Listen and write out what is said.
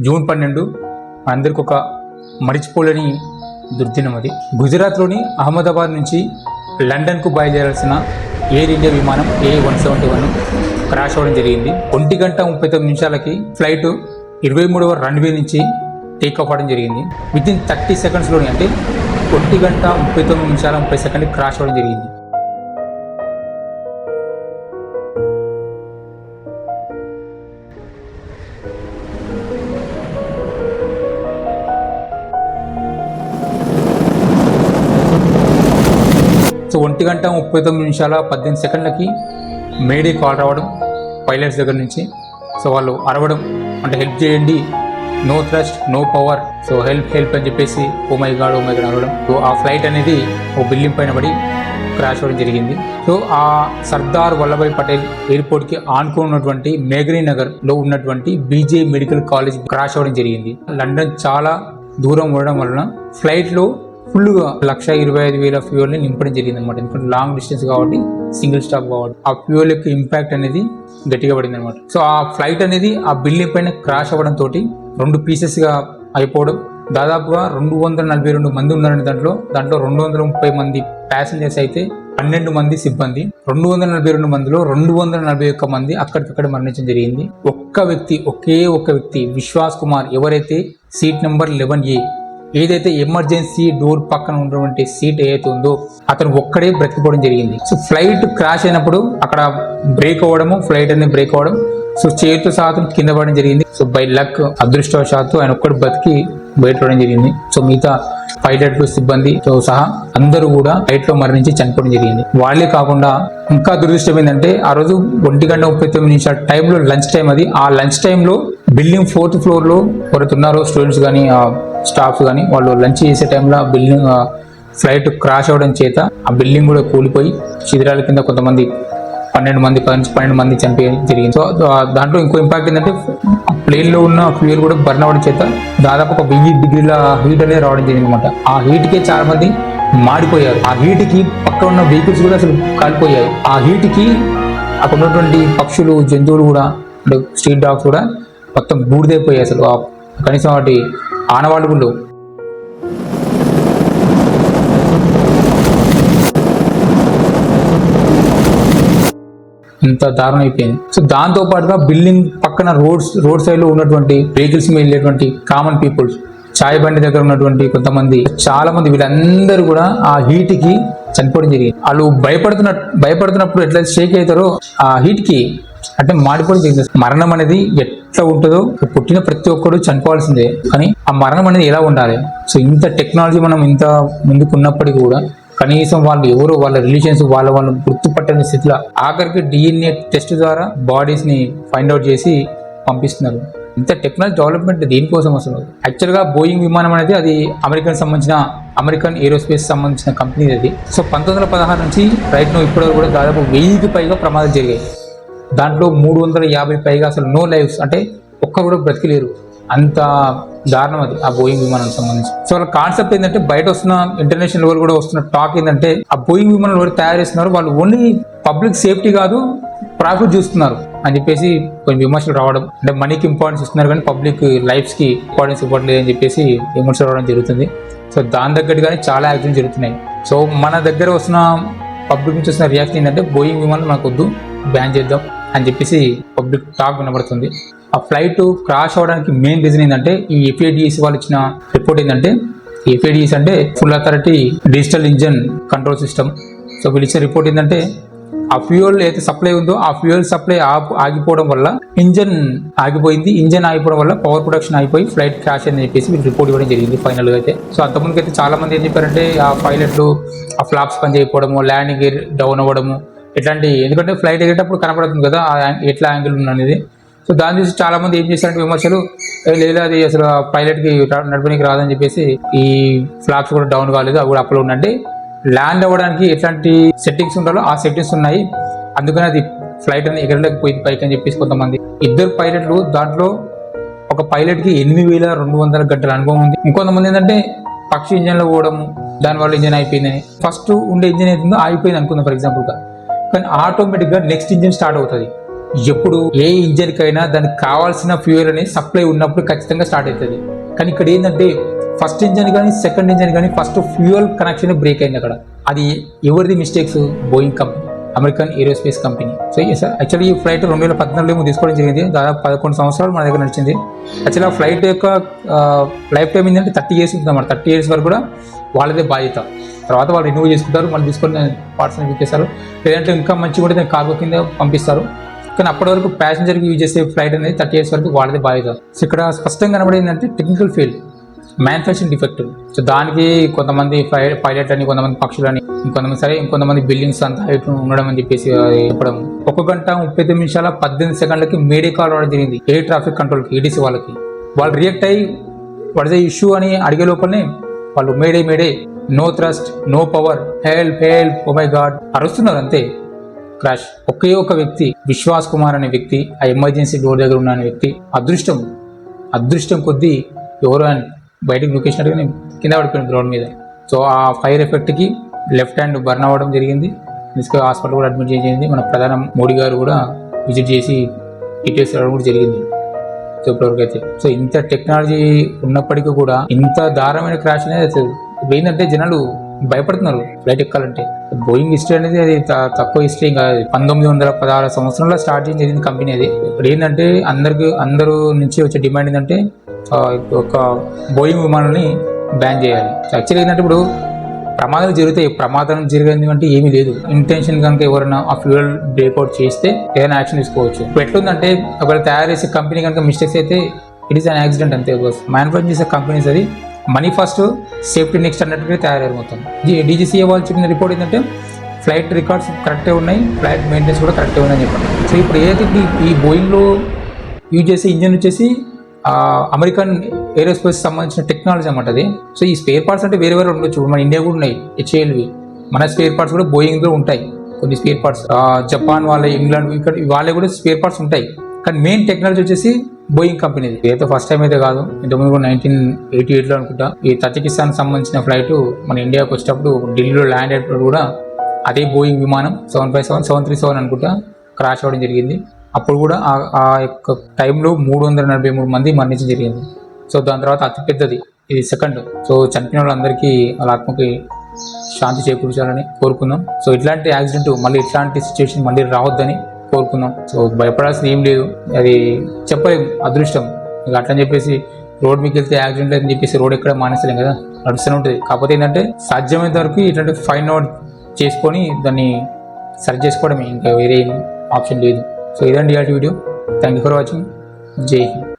June 12 అందరికి ఒక మరిచిపోలేని దుర్దినం. అది గుజరాత్లోని అహ్మదాబాద్ నుంచి లండన్కు బయలుదేరాల్సిన ఎయిర్ ఇండియా విమానం A171 క్రాష్ అవ్వడం జరిగింది. 1:39 ఫ్లైట్ 23వ రన్వే నుంచి టేక్ ఆఫ్ అవ్వడం జరిగింది. విత్ ఇన్ 30 సెకండ్స్లోనే, అంటే 1:39:30 క్రాష్ అవ్వడం జరిగింది. సో 1:39:18 మేడే కాల్ రావడం పైలట్స్ దగ్గర నుంచి. సో వాళ్ళు అరవడం, అంటే హెల్ప్ చేయండి, no thrust no power, so help అని చెప్పేసి ఓ మై గాడ్ అరవడం. సో ఆ ఫ్లైట్ అనేది ఓ బిల్డింగ్ పైన పడి క్రాష్ అవ్వడం జరిగింది. సో ఆ సర్దార్ వల్లభాయ్ పటేల్ ఎయిర్పోర్ట్కి ఆనుకున్నటువంటి మేఘ్రీ నగర్లో ఉన్నటువంటి BJ మెడికల్ కాలేజ్ క్రాష్ అవ్వడం జరిగింది. లండన్ చాలా దూరం ఉండడం వలన ఫ్లైట్లో ఫుల్గా 1,25,000 ఫ్యూయల్ని నింపడం జరిగింది అనమాట. ఎందుకంటే లాంగ్ డిస్టెన్స్ కాబట్టి, సింగిల్ స్టాప్ కాబట్టి ఆ ఫ్యూయల్ యొక్క ఇంపాక్ట్ అనేది గట్టిగా పడింది అనమాట. సో ఆ ఫ్లైట్ అనేది ఆ బిల్డింగ్ పైన క్రాష్ అవ్వడం తోటి 2 పీసెస్గా అయిపోవడం. దాదాపుగా 242 మంది ఉన్నారండి దాంట్లో 230 మంది ప్యాసింజర్స్ అయితే 12 మంది సిబ్బంది. 242 మందిలో 241 మంది అక్కడికక్కడ మరణించడం జరిగింది. ఒకే ఒక్క వ్యక్తి విశ్వాస్ కుమార్, ఎవరైతే సీట్ నెంబర్ 11A ఏదైతే ఎమర్జెన్సీ డోర్ పక్కన ఉన్నటువంటి సీట్ ఏదైతే ఉందో అతను ఒక్కడే బ్రతికిపోవడం జరిగింది. సో ఫ్లైట్ క్రాష్ అయినప్పుడు అక్కడ బ్రేక్ అవ్వడము, ఫ్లైట్ అనేది బ్రేక్ అవ్వడం, సో చేతితో సహా కింద పడడం జరిగింది. సో బై లక్ అదృష్టవశాత్తు ఆయన ఒక్కడు బతికి బయటపడడం జరిగింది. సో మిగతా పైలట్లు సిబ్బంది తో సహా అందరూ కూడా ఫ్లైట్ లో మరణించి చనిపోవడం జరిగింది. వాళ్ళే కాకుండా ఇంకా దురదృష్టం ఏంటంటే ఆ రోజు 1:39 టైంలో లంచ్ టైం అది. ఆ లంచ్ టైంలో బిల్డింగ్ 4th ఫ్లోర్ లో ఎవరైతే ఉన్నారో స్టూడెంట్స్ కానీ స్టాఫ్స్ కానీ వాళ్ళు లంచ్ చేసే టైంలో బిల్డింగ్ ఫ్లైట్ క్రాష్ అవ్వడం చేత ఆ బిల్డింగ్ కూడా కూలిపోయి శిథిరాల కింద కొంతమంది 12 మంది చనిపోయడం జరిగింది. సో దాంట్లో ఇంకో ఇంపాక్ట్ ఏంటంటే ప్లేన్ లో ఉన్న ఫ్యూయల్ కూడా బర్న్ అవ్వడం చేత దాదాపు ఒక 1000 డిగ్రీల హీట్ అనేది రావడం జరిగింది అనమాట. ఆ హీట్ కే చాలా మంది మాడిపోయారు. ఆ హీట్ కి పక్క ఉన్న వెహికల్స్ కూడా అసలు కాలిపోయాయి. ఆ హీట్ కి అక్కడ ఉన్నటువంటి పక్షులు, జంతువులు కూడా, అంటే స్ట్రీట్ డాగ్స్ కూడా మొత్తం బూడిదైపోయాయి. అసలు కనీసం వాటి ఆనవాళ్ళు కూడా. ఇంత దారుణం అయిపోయింది. సో దాంతో పాటుగా బిల్డింగ్ పక్కన రోడ్ సైడ్ లో ఉన్నటువంటి వెహికల్స్ మీద వెళ్ళేటువంటి కామన్ పీపుల్స్, చాయ్ బండి దగ్గర ఉన్నటువంటి కొంతమంది, చాలా మంది, వీళ్ళందరూ కూడా ఆ హీట్ కి చనిపోవడం జరిగింది. వాళ్ళు భయపడుతున్నప్పుడు ఎట్లా షేక్ అవుతారో ఆ హీట్ కి అంటే మాడిపోవడం జరిగింది. మరణం అనేది ఎట్లా ఉంటుందో, పుట్టిన ప్రతి ఒక్కరు చనిపోవాల్సిందే, కానీ ఆ మరణం అనేది ఎలా ఉండాలి? సో ఇంత టెక్నాలజీ మనం ఇంత ముందుకు ఉన్నప్పటికీ కూడా కనీసం వాళ్ళు ఎవరో వాళ్ళ రిలేషన్స్ వాళ్ళని గుర్తుపట్టని స్థితిలో ఆఖరికి DNA టెస్ట్ ద్వారా బాడీస్ ని ఫైండ్ అవుట్ చేసి పంపిస్తున్నారు. ఇంత టెక్నాలజీ డెవలప్మెంట్ దేనికోసం అసలు? యాక్చువల్గా బోయింగ్ విమానం అనేది అది అమెరికన్ ఏరోస్పేస్ సంబంధించిన కంపెనీ అది. సో 1916 నుంచి రైట్ నో ఇప్పటివరకు కూడా దాదాపు 1000కి పైగా ప్రమాదాలు జరిగాయి. దాంట్లో 350 పైగా అసలు నో లైఫ్స్, అంటే ఒక్కరు కూడా బ్రతికిలేరు. అంత దారుణం అది ఆ బోయింగ్ విమానానికి సంబంధించి. సో వాళ్ళ కాన్సెప్ట్ ఏంటంటే, బయట వస్తున్న ఇంటర్నేషనల్ లెవెల్ కూడా వస్తున్న టాక్ ఏంటంటే, ఆ బోయింగ్ విమానాలు ఎవరు తయారు చేస్తున్నారు, వాళ్ళు ఓన్లీ పబ్లిక్ సేఫ్టీ కాదు ప్రాఫిట్ చూస్తున్నారు అని చెప్పేసి కొన్ని విమర్శలు రావడం. అంటే మనీకి ఇంపార్టెన్స్ ఇస్తున్నారు కానీ పబ్లిక్ లైఫ్స్ కి ఇంపార్టెన్స్ ఇవ్వట్లేదు అని చెప్పేసి విమర్శలు రావడం జరుగుతుంది. సో దాని తగ్గట్టుగానే చాలా యాక్సిడెంట్స్ జరుగుతున్నాయి. సో మన దగ్గర వస్తున్న పబ్లిక్ నుంచి వస్తున్న రియాక్షన్ ఏంటంటే, బోయింగ్ విమానాలు మనకు వద్దు, బ్యాన్ చేద్దాం అని చెప్పేసి పబ్లిక్ టాక్ వినబడుతుంది. ఆ ఫ్లైట్ క్రాష్ అవడానికి మెయిన్ రీజన్ ఏంటంటే, ఈ FADS వాళ్ళు ఇచ్చిన రిపోర్ట్ ఏంటంటే, FADS అంటే full authority digital engine control system. So వీళ్ళు ఇచ్చిన రిపోర్ట్ ఏంటంటే, ఆ ఫ్యూయల్ అయితే సప్లై ఉందో ఆ ఫ్యూయల్ సప్లై ఆగిపోవడం వల్ల ఇంజన్ ఆగిపోయింది. ఇంజన్ ఆగిపోవడం వల్ల పవర్ ప్రొడక్షన్ ఆగిపోయి ఫ్లైట్ క్రాష్ అని చెప్పేసి వీళ్ళు రిపోర్ట్ ఇవ్వడం జరిగింది ఫైనల్ గా అయితే. సో అంతకుముందుకు అయితే చాలా మంది ఏం చెప్పారంటే, ఆ పైలట్లు ఆ ఫ్లాప్స్ పని చేయకపోవడము, ల్యాండింగ్ గేర్ డౌన్ అవ్వడము, ఇట్లాంటి, ఎందుకంటే ఫ్లైట్ ఎగేటప్పుడు కనపడుతుంది కదా ఎట్లా యాంగిల్ ఉన్నది. సో దాన్ని చూసి చాలా మంది ఏం చేశారంటే విమర్శలు, లేదా అది అసలు పైలట్ కి నడపడానికి రాదని చెప్పేసి ఈ ఫ్లాప్స్ కూడా డౌన్ కాలేదు, అవి కూడా అప్లో ఉందంటే ల్యాండ్ అవ్వడానికి ఎట్లాంటి సెట్టింగ్స్ ఉండాలో ఆ సెట్టింగ్స్ ఉన్నాయి, అందుకని అది ఫ్లైట్ అనేది ఎగరలేకపోయింది పైకి అని చెప్పేసి కొంతమంది. 2 పైలట్లు, దాంట్లో ఒక పైలట్ కి 8200 గంటల అనుభవం ఉంది. ఇంకొంతమంది ఏంటంటే పక్షి ఇంజన్ లో పోవడం, దానివల్ల ఇంజన్ అయిపోయిందని, ఫస్ట్ ఉండే ఇంజన్ అవుతుందో ఆగిపోయింది అనుకుందాం ఫర్ ఎగ్జాంపుల్ గా, కానీ ఆటోమేటిక్ గా నెక్స్ట్ ఇంజన్ స్టార్ట్ అవుతుంది. ఎప్పుడు ఏ ఇంజన్కైనా దానికి కావాల్సిన ఫ్యూయల్ అనేది సప్లై ఉన్నప్పుడు ఖచ్చితంగా స్టార్ట్ అవుతుంది. కానీ ఇక్కడ ఏంటంటే ఫస్ట్ ఇంజన్ కానీ సెకండ్ ఇంజన్ కానీ ఫస్ట్ ఫ్యూయల్ కనెక్షన్ బ్రేక్ అయింది అక్కడ. అది ఎవరిది mistakes? Boeing company, American aerospace company. So actually ఈ ఫ్లైట్ 2014లో తీసుకోవడం జరిగింది. దాదాపు 11 సంవత్సరాలు మన దగ్గర నడిచింది. యాక్చువల్లీ ఆ ఫ్లైట్ యొక్క లైఫ్ టైం ఏంటంటే 30 years ఉంటుంది అన్నమాట. 30 years వరకు కూడా వాళ్ళదే బాధ్యత. తర్వాత వాళ్ళు రిన్యూ చేసుకుంటారు, మళ్ళీ తీసుకొని పార్ట్స్ చేస్తారు. లేదంటే ఇంకా మంచిగా ఉంటే దాన్ని కార్గో కింద పంపిస్తారు. కానీ అప్పటి వరకు ప్యాసింజర్కి యూజ్ చేసే ఫ్లైట్ అనేది 30 years వరకు వాళ్ళదే బాధ్యత. సో ఇక్కడ స్పష్టంగా కనబడేది ఏంటంటే technical fail, manufacturing defect. So దానికి కొంతమంది పైలట్ అని, కొంతమంది పక్షులని, ఇంకొంతమంది బిల్డింగ్స్ అంతా హైట్ ఉండడం అని చెప్పేసి చెప్పడం. 1 గంట 39 నిమిషాల 18 సెకండ్లకి మేడే కాల్ రావడం జరిగింది ఎయిర్ ట్రాఫిక్ కంట్రోల్కి, ఏడీసీ వాళ్ళకి. వాళ్ళు రియాక్ట్ అయ్యి వాట్ ఇస్ ద ఇష్యూ అని అడిగే లోపలనే వాళ్ళు mayday, no thrust, no power, help, oh my god అరుస్తున్నారు అంతే. క్రాష్. ఒకే ఒక వ్యక్తి, విశ్వాస్ కుమార్ అనే వ్యక్తి, ఆ ఎమర్జెన్సీ డోర్ దగ్గర ఉన్న వ్యక్తి అదృష్టం కొద్దీ ఎవరో బయటకు నూకేసినట్టుగా కింద పడిపోయింది గ్రౌండ్ మీద. సో ఆ ఫైర్ ఎఫెక్ట్కి లెఫ్ట్ హ్యాండ్ బర్న్ అవ్వడం జరిగింది. తీసుకొని హాస్పిటల్ కూడా అడ్మిట్ చేయించింది. మన ప్రధాని మోడీ గారు కూడా విజిట్ చేసి డీటెయిల్స్ రావడం కూడా జరిగింది. సో ఇప్పటివరకు అయితే సో ఇంత టెక్నాలజీ ఉన్నప్పటికీ కూడా ఇంత దారుణమైన క్రాష్ అనేది ఇప్పుడు ఏంటంటే జనాలు భయపడుతున్నారు ఫ్లైట్ ఎక్కాలంటే. బోయింగ్ హిస్టరీ అనేది అది తక్కువ హిస్టరీ కాదు. 1916 సంవత్సరంలో స్టార్ట్ చేసింది కంపెనీ అది. ఇప్పుడు ఏంటంటే అందరూ నుంచి వచ్చే డిమాండ్ ఏంటంటే ఒక బోయింగ్ విమానాన్ని బ్యాన్ చేయాలి. యాక్చువల్లీ ఏంటంటే ఇప్పుడు ప్రమాదాలు జరుగుతాయి. ప్రమాదం జరిగింది అంటే ఏమీ లేదు. ఇంటెన్షన్ కనుక ఎవరైనా ఆ ఫ్యూయల్ బ్రేక్అవుట్ చేస్తే ఏదైనా యాక్షన్ తీసుకోవచ్చు. ఇప్పుడు ఎట్లుందంటే ఒకవేళ తయారు చేసే కంపెనీ కనుక మిస్టేక్స్ అయితే ఇట్ ఈస్ అన్ యాక్సిడెంట్ అంతే. మ్యానుఫ్యాక్చర్ చేసే కంపెనీస్ అది మనీ ఫస్ట్ సేఫ్టీ నెక్స్ట్ అన్నట్టుగా తయారయ్యారు మొత్తం. డీజీసీఏ వాళ్ళు చెప్పిన రిపోర్ట్ ఏంటంటే ఫ్లైట్ రికార్డ్స్ కరెక్టే ఉన్నాయి, ఫ్లైట్ మెయింటెనెన్స్ కూడా కరెక్టే ఉందని చెప్పారు. సో ఇప్పుడు ఏదైతే ఈ బోయింగ్లో యూజ్ చేసే ఇంజన్ వచ్చేసి అమెరికన్ ఏరోస్పేస్ సంబంధించిన టెక్నాలజీ అన్నమాట అది. సో ఈ స్పేర్ పార్ట్స్ అంటే వేరే ఉండొచ్చు. మన ఇండియా కూడా ఉన్నాయి హెచ్ఏఎల్వి. మన స్పేర్ పార్ట్స్ కూడా బోయింగ్లో ఉంటాయి కొన్ని స్పేర్ పార్ట్స్. జపాన్ వాళ్ళ, ఇంగ్లాండ్ ఇక్కడ వాళ్ళే కూడా స్పేర్ పార్ట్స్ ఉంటాయి. కానీ మెయిన్ టెక్నాలజీ వచ్చేసి బోయింగ్ కంపెనీది. ఏదో ఫస్ట్ టైం అయితే కాదు, ఇంతకుముందు కూడా 1988లో అనుకుంటా ఈ తజికిస్తాన్ సంబంధించిన ఫ్లైట్ మన ఇండియాకి వచ్చేటప్పుడు ఢిల్లీలో ల్యాండ్ అయినప్పుడు కూడా అదే బోయింగ్ విమానం 757, 737 అనుకుంటా క్రాష్ అవ్వడం జరిగింది. అప్పుడు కూడా ఆ యొక్క టైంలో 343 మంది మరణించడం జరిగింది. సో దాని తర్వాత అతిపెద్దది ఇది సెకండ్. సో చనిపోయిన వాళ్ళందరికీ వాళ్ళ ఆత్మకి శాంతి చేకూర్చాలని కోరుకుందాం. సో ఇట్లాంటి యాక్సిడెంట్ మళ్ళీ ఇట్లాంటి సిచ్యువేషన్ మళ్ళీ రావద్దని కోరుకుందాం. సో భయపడాల్సింది ఏం లేదు, అది చెప్పలేము అదృష్టం. ఇక అట్లని చెప్పేసి రోడ్ మీకు వెళ్తే యాక్సిడెంట్ అని చెప్పేసి రోడ్ ఎక్కడ మానేసలేం కదా, నడుస్తూనే ఉంటుంది. కాకపోతే ఏంటంటే సాధ్యమైనంత వరకు ఇట్లాంటి ఫైండ్ అవుట్ చేసుకొని దాన్ని సర్చ్ చేసుకోవడమే, ఇంకా వేరే ఆప్షన్ లేదు. సో ఇదండి ఇలాంటి video. Thank you for watching. జై హింద్.